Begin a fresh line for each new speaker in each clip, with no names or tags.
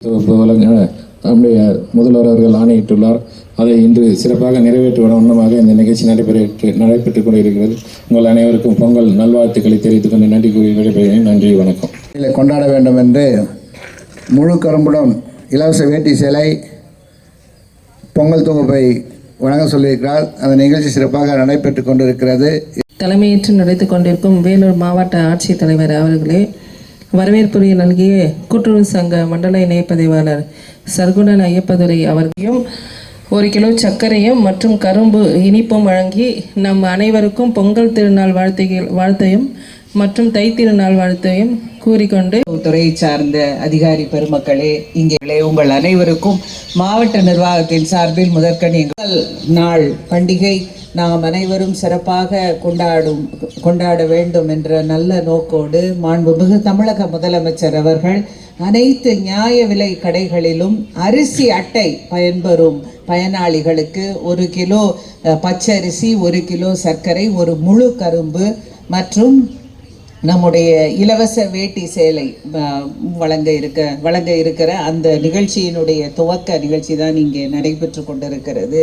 நம்முடைய முதல்வர் அவர்கள் ஆணையிட்டுள்ளார். அதை இன்று சிறப்பாக நிறைவேற்றுவதன் வண்ணமாக இந்த நிகழ்ச்சி நடைபெற்றுக் கொண்டிருக்கிறது. உங்கள் அனைவருக்கும் பொங்கல் நல்வாழ்த்துக்களை தெரிவித்துக் கொண்டு நன்றி கூறி விடைபெறுகிறேன். நன்றி, வணக்கம்.
கொண்டாட வேண்டும் என்று முழு கரும்புடன் இலவச வேட்டி சேலை பொங்கல் தொகுப்பை வழங்க சொல்லியிருக்கிறார். அந்த நிகழ்ச்சி சிறப்பாக நடைபெற்றுக் கொண்டிருக்கிறது.
தலைமையேற்று நடத்திக் கொண்டிருக்கும் வேலூர் மாவட்ட ஆட்சித்தலைவர் அவர்களே, வரவேற்புரை நல்கிய கூட்டுறவு சங்க மண்டல இணைப்பதிவாளர் சர்க்குணன் ஐயப்பதுரை அவர்களையும் 1 கிலோ சர்க்கரையும் மற்றும் கரும்பு இனிப்பும் வழங்கி நம் அனைவருக்கும் பொங்கல் திருநாள் வாழ்த்தையும் மற்றும் தை திருநாள் வாழ்த்தையும் கூறிக்கொண்டு,
துறையை சார்ந்த அதிகாரி பெருமக்களே, இங்கே உங்கள் அனைவருக்கும் மாவட்ட நிர்வாகத்தின் சார்பில் முதற்கண் எங்கள் நாள் பண்டிகை நாம் அனைவரும் சிறப்பாக கொண்டாட வேண்டும் என்ற நல்ல நோக்கோடு மாண்புமிகு தமிழக முதலமைச்சர் அவர்கள் அனைத்து நியாய விலை கடைகளிலும் அரிசி அட்டை பயன்பெறும் பயனாளிகளுக்கு 1 கிலோ பச்சரிசி, 1 கிலோ சர்க்கரை, 1 முழு கரும்பு மற்றும் நம்முடைய இலவச வேட்டி சேலை வழங்க இருக்கிற அந்த நிகழ்ச்சியினுடைய துவக்க நிகழ்ச்சி தான் இங்கே நடைபெற்று கொண்டிருக்கிறது.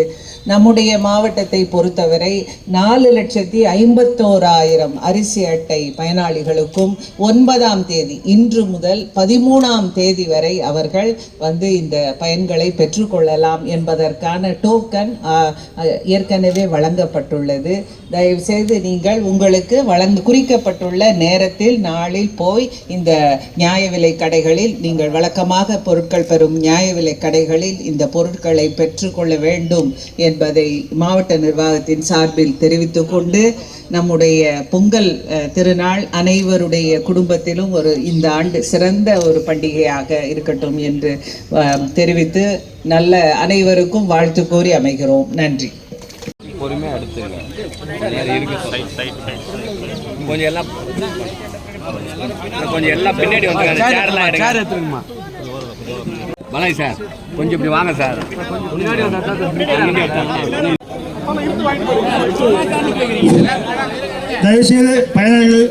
நம்முடைய மாவட்டத்தை பொறுத்தவரை 4,51,000 அரிசி அட்டை பயனாளிகளுக்கும் 9ஆம் தேதி இன்று முதல் 13ஆம் தேதி வரை அவர்கள் இந்த பயன்களை பெற்றுக்கொள்ளலாம் என்பதற்கான டோக்கன் ஏற்கனவே வழங்கப்பட்டுள்ளது. தயவுசெய்து நீங்கள் உங்களுக்கு குறிக்கப்பட்டுள்ள நேரத்தில் நாளில் போய் இந்த நியாய விலை கடைகளில் நீங்கள் வழக்கமாக பொருட்கள் பெறும் நியாய விலை கடைகளில் இந்த பொருட்களை பெற்றுக்கொள்ள வேண்டும் என்பதை மாவட்ட நிர்வாகத்தின் சார்பில் தெரிவித்துக் கொண்டு, நம்முடைய பொங்கல் திருநாள் அனைவருடைய குடும்பத்திலும் இந்த ஆண்டு சிறந்த ஒரு பண்டிகையாக இருக்கட்டும் என்று தெரிவித்து நல்ல அனைவருக்கும் வாழ்த்து கூறி அமைகிறோம். நன்றி.
பொறுமையாக எடுத்துங்க. கொஞ்சம் எல்லாம் பின்னாடி வந்து சேர் எடுத்துருங்கம்மா. வணக்கம் சார், கொஞ்சம் இப்படி வாங்க சார்.
தயவுசெய்து பயனாளிகள்